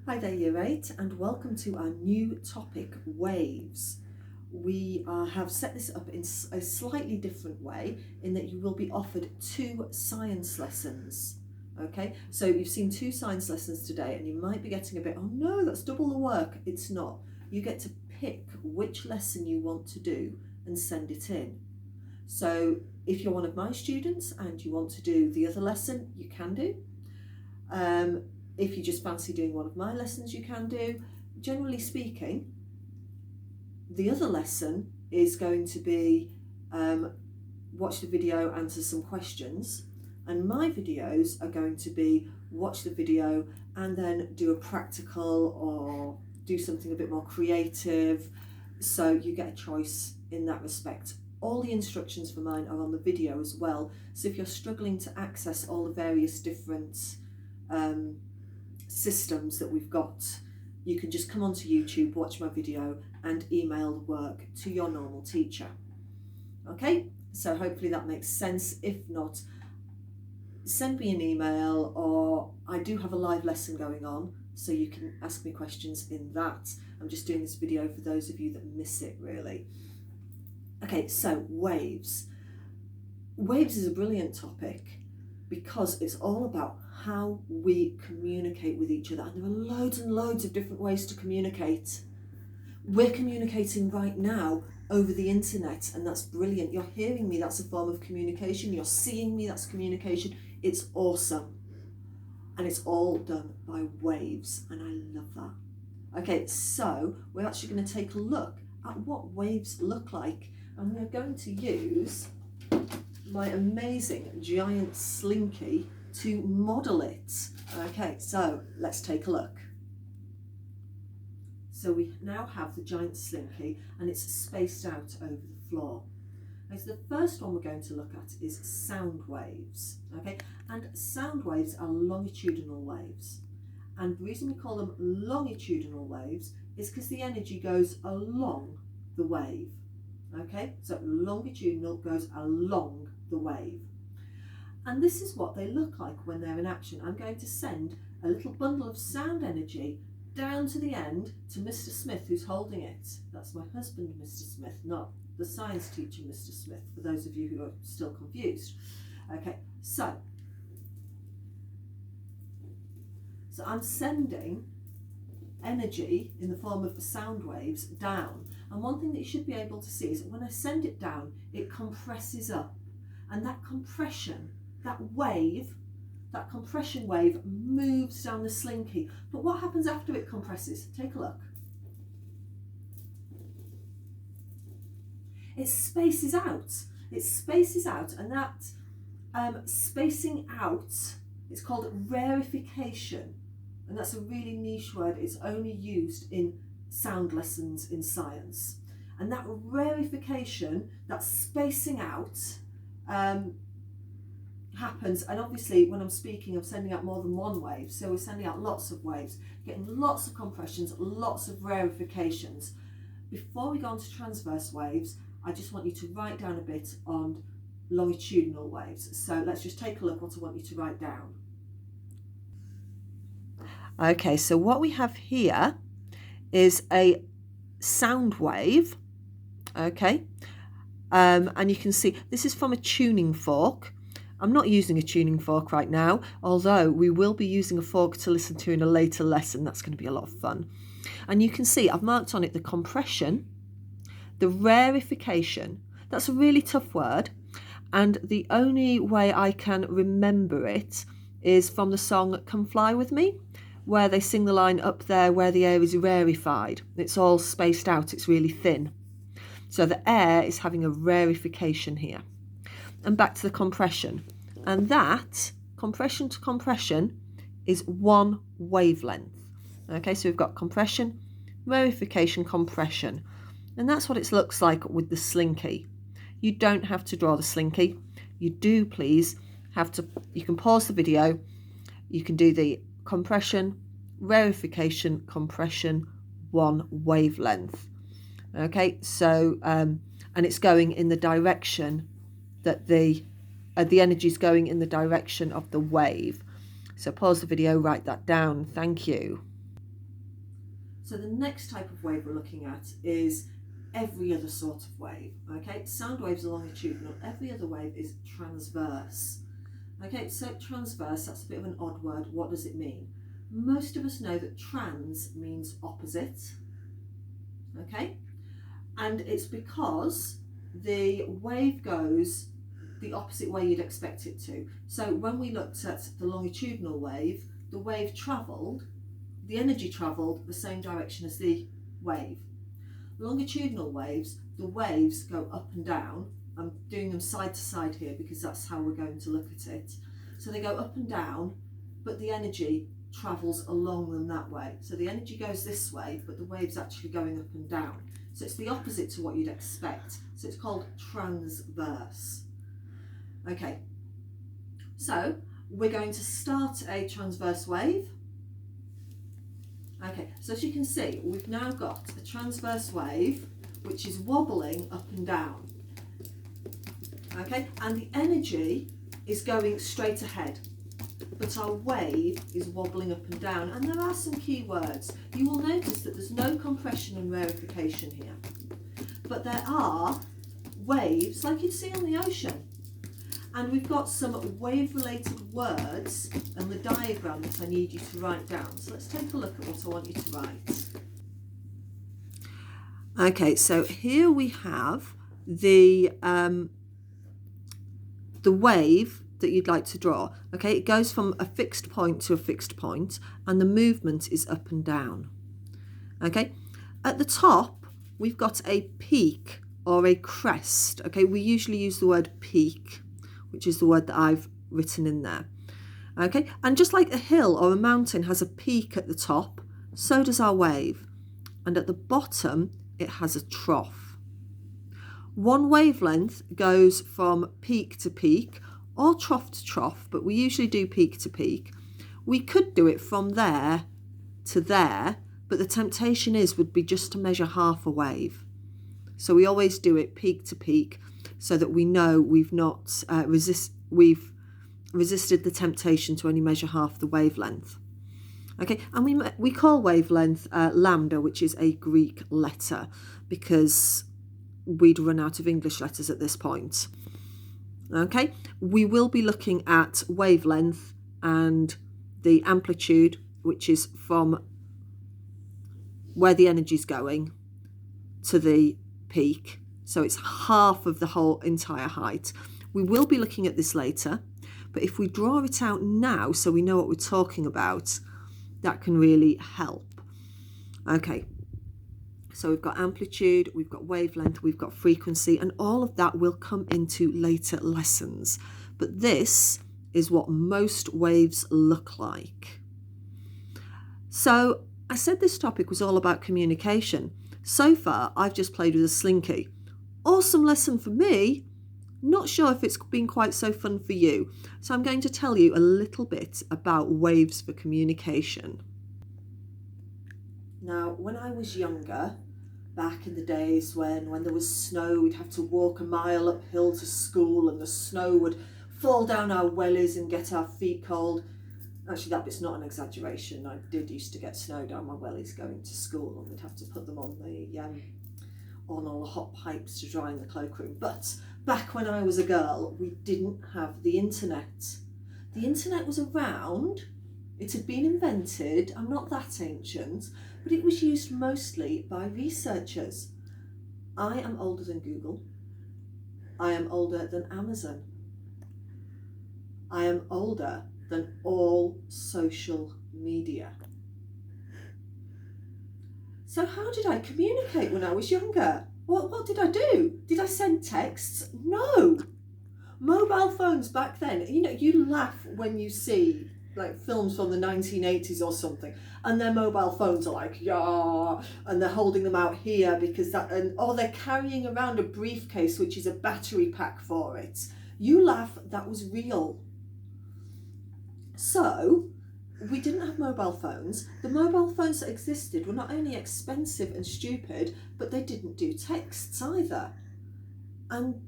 Hi there Year 8 and welcome to our new topic, waves. We have set this up in a slightly different way in that you will be offered 2 science lessons. Okay, so you've seen 2 science lessons today and you might be getting a bit, oh no, that's double the work. It's not. You get to pick which lesson you want to do and send it in. So if you're one of my students and you want to do the other lesson, you can do. If you just fancy doing one of my lessons, you can do. Generally speaking, the other lesson is going to be watch the video, answer some questions, and my videos are going to be watch the video and then do a practical or do something a bit more creative. So you get a choice in that respect. All the instructions for mine are on the video as well. So if you're struggling to access all the various different systems that we've got, you can just come onto YouTube, watch my video and email the work to your normal teacher. Okay, so hopefully that makes sense. If not, send me an email, or I do have a live lesson going on, so you can ask me questions in that. I'm just doing this video for those of you that miss it, really. Okay, so waves. Waves is a brilliant topic because it's all about how we communicate with each other. And there are loads and loads of different ways to communicate. We're communicating right now over the internet, and that's brilliant. You're hearing me, that's a form of communication. You're seeing me, that's communication. It's awesome. And it's all done by waves, and I love that. Okay, so we're actually going to take a look at what waves look like, and we're going to use my amazing giant slinky to model it. Okay, so let's take a look. So we now have the giant slinky and it's spaced out over the floor. Okay, so the first one we're going to look at is sound waves. Okay, and sound waves are longitudinal waves. And the reason we call them longitudinal waves is because the energy goes along the wave. Okay, so longitudinal goes along the wave. And this is what they look like when they're in action. I'm going to send a little bundle of sound energy down to the end to Mr. Smith, who's holding it. That's my husband, Mr. Smith, not the science teacher, Mr. Smith, for those of you who are still confused. Okay, so I'm sending energy in the form of the sound waves down. And one thing that you should be able to see is that when I send it down, it compresses up. And that compression, that compression wave moves down the slinky. But what happens after it compresses? Take a look. It spaces out. It spaces out, and that spacing out is called rarefication. And that's a really niche word. It's only used in sound lessons in science. And that rarefication, that spacing out, happens, and obviously when I'm speaking I'm sending out more than one wave, so we're sending out lots of waves, getting lots of compressions, lots of rarefications. Before we go on to transverse waves, I just want you to write down a bit on longitudinal waves. So let's just take a look what I want you to write down. Okay, so what we have here is a sound wave. Okay, and you can see this is from a tuning fork. I'm not using a tuning fork right now, although we will be using a fork to listen to in a later lesson. That's going to be a lot of fun. And you can see I've marked on it the compression, the rarefication. That's a really tough word, and the only way I can remember it is from the song Come Fly With Me, where they sing the line up there where the air is rarefied. It's all spaced out, it's really thin. So the air is having a rarefication here. And back to the compression. And that, compression to compression, is one wavelength. Okay, so we've got compression, rarefication, compression. And that's what it looks like with the slinky. You don't have to draw the slinky. You do, please, have to, you can pause the video. You can do the compression, rarefication, compression, one wavelength. Okay, so, and it's going in the direction that the energy is going in the direction of the wave. So pause the video, write that down. Thank you. So the next type of wave we're looking at is every other sort of wave. Okay, sound waves are longitudinal, every other wave is transverse. Okay, so transverse, that's a bit of an odd word. What does it mean? Most of us know that trans means opposite. Okay, and it's because the wave goes the opposite way you'd expect it to. So when we looked at the longitudinal wave, the wave travelled, the energy travelled the same direction as the wave. Longitudinal waves, the waves go up and down. I'm doing them side to side here because that's how we're going to look at it. So they go up and down, but the energy travels along them that way. So the energy goes this way, but the wave's actually going up and down. So it's the opposite to what you'd expect. So it's called transverse. Okay, so we're going to start a transverse wave. Okay, so as you can see, we've now got a transverse wave which is wobbling up and down. Okay, and the energy is going straight ahead, but our wave is wobbling up and down. And there are some key words. You will notice that there's no compression and rarefication here, but there are waves like you'd see on the ocean. And we've got some wave-related words and the diagram that I need you to write down. So let's take a look at what I want you to write. Okay, so here we have the wave that you'd like to draw. Okay, it goes from a fixed point to a fixed point, and the movement is up and down. Okay, at the top we've got a peak or a crest. Okay, we usually use the word peak, which is the word that I've written in there. Okay, and just like a hill or a mountain has a peak at the top, so does our wave. And at the bottom, it has a trough. One wavelength goes from peak to peak or trough to trough, but we usually do peak to peak. We could do it from there to there, but the temptation would be just to measure half a wave. So we always do it peak to peak, so that we know we've not we've resisted the temptation to only measure half the wavelength. Okay, and we call wavelength lambda, which is a Greek letter, because we'd run out of English letters at this point. Okay, we will be looking at wavelength and the amplitude, which is from where the energy's going to the peak. So it's half of the whole entire height. We will be looking at this later, but if we draw it out now so we know what we're talking about, that can really help. Okay, so we've got amplitude, we've got wavelength, we've got frequency, and all of that will come into later lessons. But this is what most waves look like. So I said this topic was all about communication. So far, I've just played with a slinky. Awesome lesson for me. Not sure if it's been quite so fun for you. So I'm going to tell you a little bit about waves for communication. Now, when I was younger, back in the days when there was snow, we'd have to walk a mile uphill to school and the snow would fall down our wellies and get our feet cold. Actually, that bit's not an exaggeration. I did used to get snow down my wellies going to school, and we'd have to put them on all the hot pipes to dry in the cloakroom. But back when I was a girl, we didn't have the internet. The internet was around, it had been invented, I'm not that ancient, but it was used mostly by researchers. I am older than Google. I am older than Amazon. I am older than all social media. So how did I communicate when I was younger? What did I do? Did I send texts? No. Mobile phones back then, you laugh when you see like films from the 1980s or something, and their mobile phones are like, yeah, and they're holding them out here or they're carrying around a briefcase which is a battery pack for it. You laugh, that was real. So we didn't have mobile phones. The mobile phones that existed were not only expensive and stupid, but they didn't do texts either. And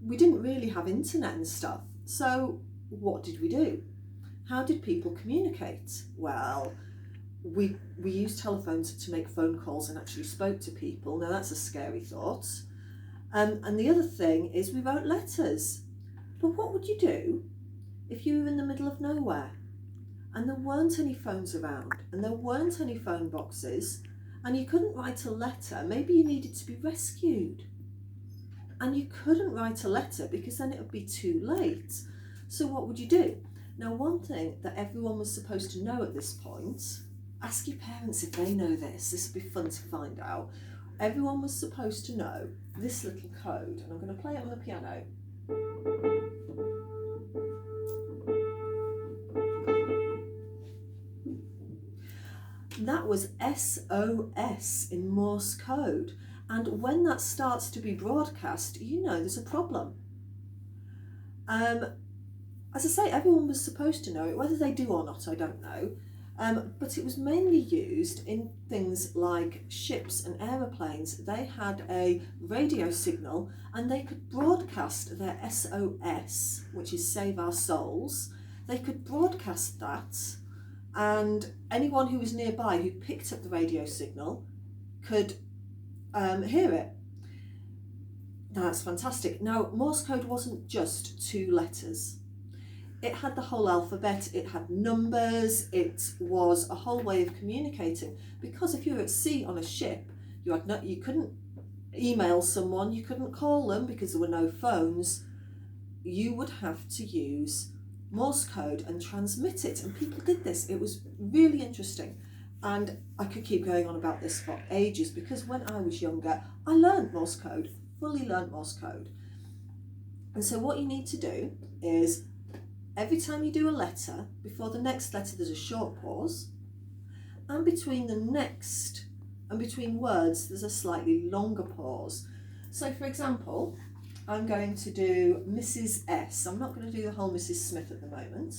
we didn't really have internet and stuff. So what did we do? How did people communicate? Well, we used telephones to make phone calls and actually spoke to people. Now that's a scary thought. And the other thing is we wrote letters. But what would you do if you were in the middle of nowhere and there weren't any phones around and there weren't any phone boxes and you couldn't write a letter? Maybe you needed to be rescued and you couldn't write a letter because then it would be too late. So what would you do? Now, one thing that everyone was supposed to know at this point, ask your parents if they know this. This would be fun to find out. Everyone was supposed to know this little code, and I'm going to play it on the piano. That was SOS in Morse code. And when that starts to be broadcast, you know there's a problem. As I say, everyone was supposed to know it. Whether they do or not, I don't know. But it was mainly used in things like ships and aeroplanes. They had a radio signal and they could broadcast their SOS, which is Save Our Souls. They could broadcast that, and anyone who was nearby who picked up the radio signal could hear it. That's fantastic. Now, Morse code wasn't just 2 letters. It had the whole alphabet, it had numbers, it was a whole way of communicating. Because if you were at sea on a ship, you couldn't email someone, you couldn't call them because there were no phones. You would have to use Morse code and transmit it. And people did this. It was really interesting. And I could keep going on about this for ages because when I was younger, I learned Morse code, fully learned Morse code. And so what you need to do is every time you do a letter, before the next letter there's a short pause, and between the next and between words there's a slightly longer pause. So for example, I'm going to do Mrs. S. I'm not going to do the whole Mrs. Smith at the moment.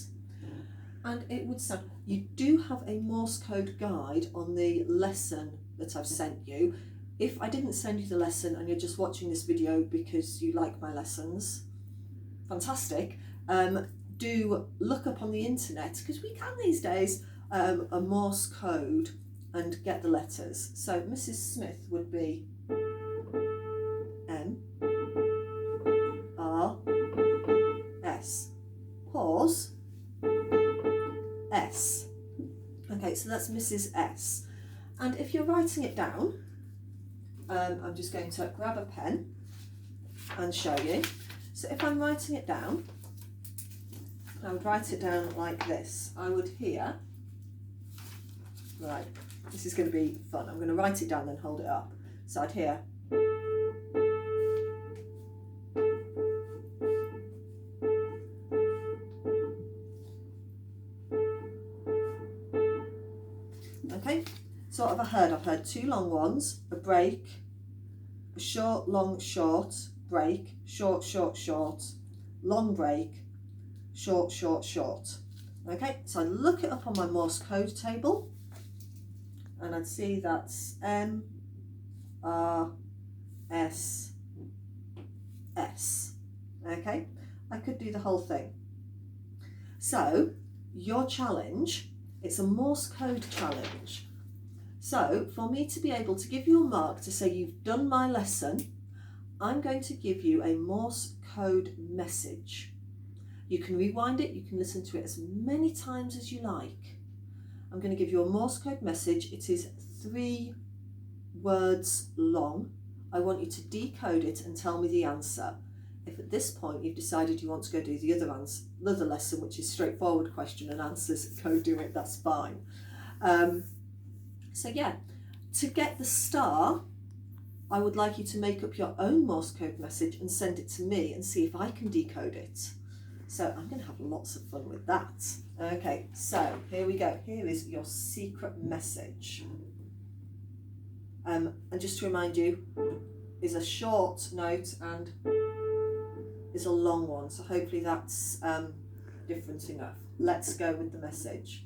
And it would sound, you do have a Morse code guide on the lesson that I've sent you. If I didn't send you the lesson and you're just watching this video because you like my lessons, fantastic. Do look up on the internet, because we can these days, a Morse code and get the letters. So Mrs. Smith would be M R S. Pause. S. Okay, so that's Mrs. S. And if you're writing it down, I'm just going to grab a pen and show you. So if I'm writing it down, I would write it down like this. I would hear, right, this is going to be fun. I'm going to write it down and hold it up. So I'd hear, okay, so what have I heard? I've heard 2 long ones, a break, a short, long, short, break, short, short, short, long break, short, short, short. Okay, so I look it up on my Morse code table and I'd see that's M, R, S, S. Okay, I could do the whole thing. So your challenge, it's a Morse code challenge. So for me to be able to give you a mark to say you've done my lesson, I'm going to give you a Morse code message. You can rewind it, you can listen to it as many times as you like. I'm going to give you a Morse code message. It is 3 words long. I want you to decode it and tell me the answer. If at this point you've decided you want to go do the other lesson, which is straightforward question and answers, go do it, that's fine. So yeah, to get the star, I would like you to make up your own Morse code message and send it to me and see if I can decode it. So I'm going to have lots of fun with that. Okay, so here we go. Here is your secret message. And just to remind you, is a short note and is a long one. So hopefully that's different enough. Let's go with the message.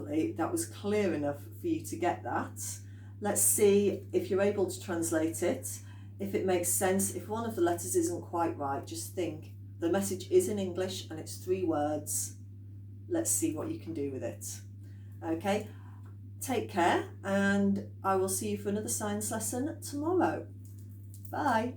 hopefully that was clear enough for you to get that. Let's see if you're able to translate it, if it makes sense. If one of the letters isn't quite right, just think the message is in English and it's 3 words. Let's see what you can do with it. Okay, take care, and I will see you for another science lesson tomorrow. Bye.